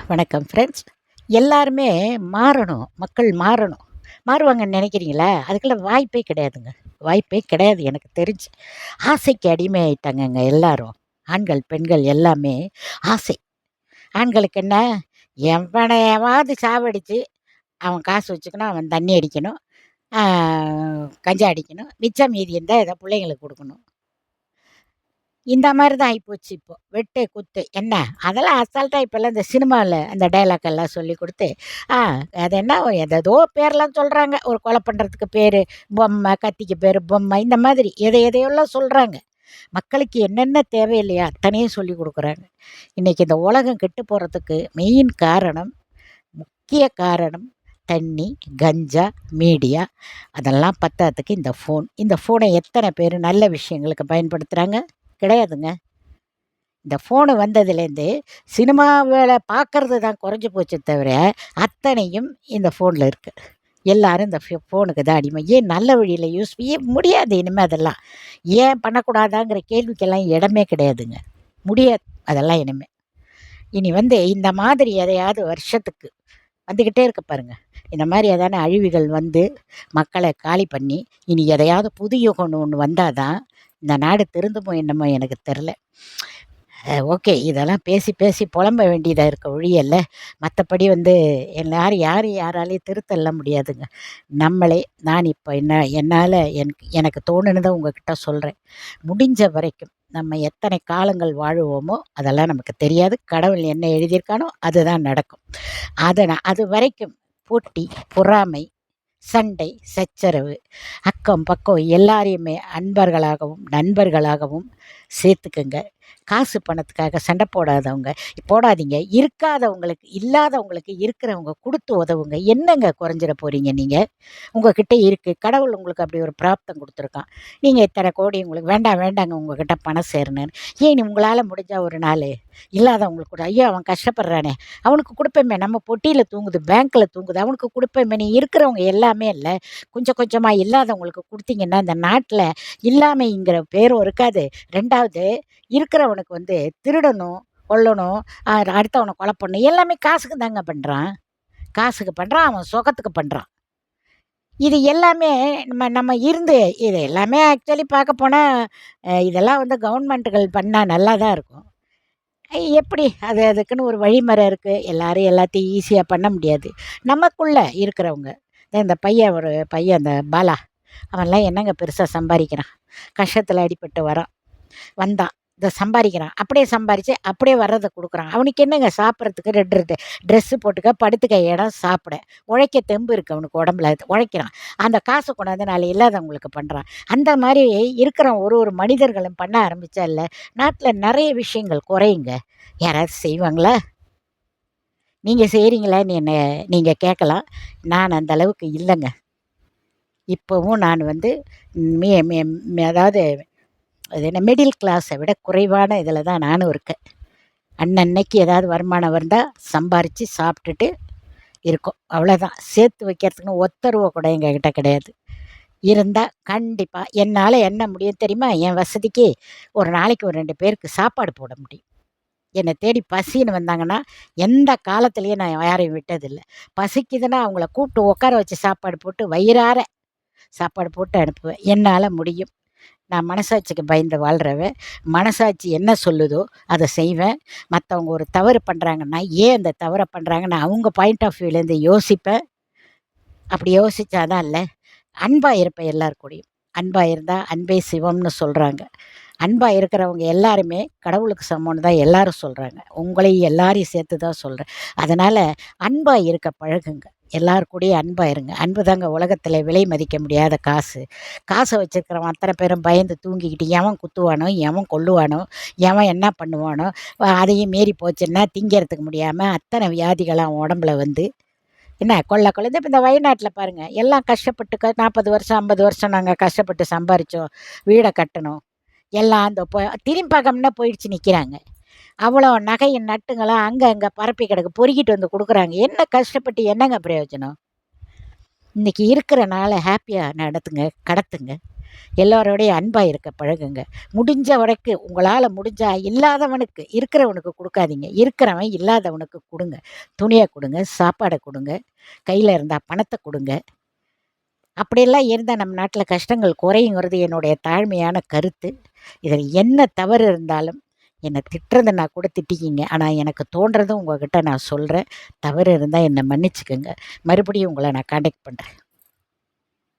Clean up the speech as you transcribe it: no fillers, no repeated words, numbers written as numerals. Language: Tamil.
வணக்கம் ஃப்ரெண்ட்ஸ். எல்லாருமே மாறணும். மக்கள் மாறணும். மாறுவாங்கன்னு நெனைக்கிறீங்களா? அதுக்கெல்லாம் வாய்ப்பே கிடையாதுங்க. வாய்ப்பே கிடையாது எனக்கு தெரிஞ்சு. ஆசைக்கு அடிமை ஆயிட்டாங்கங்க எல்லாரும். ஆண்கள், பெண்கள் எல்லாமே ஆசை. ஆண்களுக்கு என்ன? எவனையாவது சாவடிச்சு, அவன் காசு வச்சுக்கணும், அவன் தண்ணி அடிக்கணும், ஆ கஞ்சா அடிக்கணும். மிச்சம் மீதி இருந்தா ஏதோ புள்ளைங்களுக்கு குடுக்கணும். இந்த மாரி தான் ஆயிப்போச்சு இப்போ. வெட்டு, குத்து என்ன? அதெல்லாம் அசால்ட்டா இப்பல்லாம் இந்த சினிமால அந்த டயலாக் எல்லாம் சொல்லிக் குடுத்து, ஆ அது என்ன ஏதேதோ பேர்லாம் சொல்றாங்க. ஒரு கொலை பண்றதுக்கு பேரு, பொம்மை, கத்திக்கு பேரு பொம்மை, இந்த மாதிரி எதை எதையெல்லாம் சொல்றாங்க. மக்களுக்கு என்னென்ன தேவையில்லையோ அத்தனையும் சொல்லிக் குடுக்குறாங்க. இன்னைக்கு இந்த உலகம் கெட்டு போறதுக்கு மெயின் காரணம், முக்கிய காரணம் தண்ணி, கஞ்சா, மீடியா அதெல்லாம் பத்தாததுக்கு இந்த ஃபோன். இந்த ஃபோனை எத்தன பேரு நல்ல விஷயங்களுக்கு பயன்படுத்துறாங்க? கிடையாதுங்க. இந்த ஃபோனு வந்ததுலேருந்து சினிமாவுல பார்க்கறது தான் குறைஞ்சு போச்சே தவிர, அத்தனையும் இந்த ஃபோன்ல இருக்கு. எல்லாரும் இந்த ஃபோனுக்கு தான் அடிமை. ஏன் நல்ல வழியில யூஸ் ஏன் முடியாது இனிமே அதெல்லாம். ஏன் பண்ணக்கூடாதாங்கிற கேள்விக்கெல்லாம் இடமே கிடையாதுங்க. முடியாது அதெல்லாம் இனிமே. இனி இந்த மாதிரி எதையாவது வருஷத்துக்கு வந்துக்கிட்டே இருக்கு பாருங்க. இந்த மாரி எதான அழிவுகள் வந்து, மக்கள காலி பண்ணி, இனி எதையாவது புது யுகம்னு ஒண்ணு வந்தா தான், இந்த நாடு திருந்துமோ என்னமோ எனக்கு தெரில. ஓகே. இதெல்லாம் பேசி பேசி புலம்ப வேண்டியதா இருக்க ஒழியல்ல, மத்தபடி எல்லாரும் யாரையும் யாராலயும் திருத்தல்லாம் முடியாதுங்க. நம்மளே நான் இப்ப என்னால எனக்கு தோணுனத உங்ககிட்ட சொல்றேன். முடிஞ்ச வரைக்கும் நம்ம எத்தனை காலங்கள் வாழுவோமோ, அதெல்லாம் நமக்கு தெரியாது. கடவுள் என்ன எழுதியிருக்கானோ, அதுதான் நடக்கும். அதுவரைக்கும் போட்டி, பொறாமை, சண்டை, சச்சரவு, அக்கம் பக்கம் எல்லாரையுமே அன்பர்களாகவும், நண்பர்களாகவும் சேர்த்துக்கங்க. காசு பணத்துக்காக சண்டை போடாதீங்க. இல்லாதவங்களுக்கு இருக்கிறவங்க குடுத்து உதவுங்க. என்னங்க குறைஞ்சிற போறீங்க நீங்க? உங்ககிட்ட இருக்கு. கடவுள் உங்களுக்கு அப்படி ஒரு பிராப்தம் குடுத்துருக்கான். நீங்க இத்தனை கோடி உங்களுக்கு வேண்டாங்க உங்ககிட்ட பணம் சேரணும்னு. ஏன் உங்களால முடிஞ்சா ஒரு நாளு இல்லாதவங்களுக்கு கூட, ஐயோ! அவன் கஷ்டப்படுறானே! அவனுக்கு குடுப்போமே! நம்ம பொட்டியில தூங்குது, பேங்க்ல தூங்குது. அவனுக்கு குடுப்போமே! நீ இருக்கிறவங்க எல்லாமே இல்ல. கொஞ்சம் கொஞ்சமா இல்லாதவங்களுக்கு குடுத்தீங்கன்னா, இந்த நாட்ல இல்லாமைங்கிற பேரும் இருக்காது. 2வது இருக்கிறவனுக்கு திருடணும், கொல்லணும், அடுத்தவன கொலை பண்ணணும் எல்லாமே காசுக்கு தாங்க பண்றான். காசுக்கு பண்றான், அவன் சுகத்துக்கு பண்றான். இது எல்லாமே நம்ம நம்ம இருந்து இது எல்லாமே ஆக்சுவலி பார்க்க போனா, இதெல்லாம் கவர்மெண்ட்டுகள் பண்ணா நல்லா தான் இருக்கும். எப்படி? அதுக்குன்னு ஒரு வழிமுறை இருக்கு. எல்லாரும் எல்லாத்தையும் ஈஸியா பண்ண முடியாது. நமக்குள்ள இருக்கிறவங்க, இந்த பையன் ஒரு பையன் அந்த பாலா, அவன்லாம் என்னங்க பெருசா சம்பாரிக்கிறான். கஷ்டத்துல அடிபட்டு வந்தான். இத சம்பாரிக்கிறான். அப்படியே சம்பாரிச்சு, அப்படியே வர்றத குடுக்குறான். அவனுக்கு என்னங்க சாப்பிட்றதுக்கு 2 ட்ரெஸ்ஸு போட்டுக்க, படுத்துக்க இடம், சாப்பிட. உழைக்க தெம்பு இருக்கு அவனுக்கு உடம்புல. உழைக்கிறான். அந்த காச கொண்டாந்து 4 இல்லாதவங்களுக்கு பண்றான். அந்த மாரி இருக்கிற ஒரு மனிதர்களும் பண்ண ஆரம்பிச்சா நாட்ல நெறைய விஷயங்கள் குறையுங்க. யாராவது செய்வாங்களா? நீங்க செய்றீங்களான்னு நீங்க கேட்கலாம். நான் அந்த அளவுக்கு இல்லங்க. இப்பவும் நான் மே மே மே அதாவது அது என்ன மிடில் கிளாஸை விட குறைவான இதில தான் நானும் இருக்கேன். அன்னன்னைக்கு ஏதாவது வருமானம் வந்தா சம்பாரிச்சு சாப்பிட்டுட்டு இருக்கோம். அவ்வளோதான். சேர்த்து வைக்கிறதுக்குன்னு ஒத்த ரூவா கூட எங்ககிட்ட கிடையாது. இருந்தா கண்டிப்பா என்னால என்ன முடியும் தெரியுமா? என் வசதிக்கு ஒரு நாளைக்கு ஒரு 2 பேருக்கு சாப்பாடு போட முடியும். என்னை தேடி பசின்னு வந்தாங்கன்னா, எந்த காலத்திலயும் நான் யாரையும் விட்டதில்ல. பசிக்குதுன்னா அவங்கள கூப்பிட்டு உட்கார வச்சு சாப்பாடு போட்டு வயிறார சாப்பாடு போட்டு அனுப்புவேன். என்னால முடியும். நான் மனசாட்சிக்கு பயந்து வாழ்றவ. மனசாட்சி என்ன சொல்லுதோ அத செய்வேன். மத்தவங்க ஒரு தவறு பண்றாங்கன்னா, ஏன் அந்த தவற பண்றாங்கன்னு அவங்க பாயிண்ட் ஆஃப் வியூலேருந்து யோசிப்பேன். அப்படி யோசிச்சா தான் அன்பா இருப்பேன் எல்லார் கூடயும். அன்பா இருந்தா அன்பே சிவம்னு சொல்றாங்க. அன்பா இருக்கிறவங்க எல்லாருமே கடவுளுக்கு சமம்னு தான் எல்லாரும் சொல்றாங்க. உங்களையும் எல்லாரையும் சேர்த்து தான் சொல்றேன். அதனால அன்பா இருக்க பழகுங்க. எல்லார் கூடயும் அன்பா இருங்க. அன்பு தாங்க உலகத்தில விலை மதிக்க முடியாத காசு. காச வச்சிருக்கிறவன் அத்தன பேரும் பயந்து தூங்கிக்கிட்டு எவன் குத்துவானோ, எவன் கொல்லுவானோ, எவன் என்ன பண்ணுவானோ, அதையும் மீறி போச்சுன்னா திங்கிறதுக்கு முடியாம அத்தனை வியாதிகள் அவன் உடம்புல என்ன கொள்ள இந்த வயநாட்டில பாருங்க, எல்லாம் கஷ்டப்பட்டு 40 வருஷம், 50 வருஷம் நாங்க கஷ்டப்பட்டு சம்பாரிச்சோம். வீட கட்டணும். எல்லாம் அந்த திரும்பி பார்க்காமன்னா போயிடுச்சு நிக்கிறாங்க. அவ்வளோ நகையும் நட்டுங்கலாம் அங்க பரப்பி கிடக்கு. பொறுக்கிட்டு குடுக்குறாங்க. என்ன கஷ்டப்பட்டு என்னங்க பிரயோஜனம்? இன்னைக்கு இருக்கிற நாள ஹேப்பியா நடத்துங்க, கடத்துங்க. எல்லோரோடையும் அன்பா இருக்க பழகுங்க. முடிஞ்ச வரைக்கும் உங்களால முடிஞ்சா இல்லாதவனுக்கு இருக்கிறவனுக்கு குடுக்காதீங்க. இருக்கிறவன் இல்லாதவனுக்கு குடுங்க. துணிய குடுங்க, சாப்பாட குடுங்க, கையில இருந்தா பணத்த குடுங்க. அப்படியெல்லாம் இருந்தா நம்ம நாட்ல கஷ்டங்கள் குறையுங்கிறது என்னுடைய தாழ்மையான கருத்து. இதில் என்ன தவறு இருந்தாலும் என்ன திட்டுறதுன்னா கூட திட்டிக்கிங்க. ஆனா எனக்கு தோன்றத உங்ககிட்ட நான் சொல்றேன். தவறு இருந்தா என்ன மன்னிச்சுக்கங்க. மறுபடியும் உங்கள நான் கான்டாக்ட் பண்றேன்.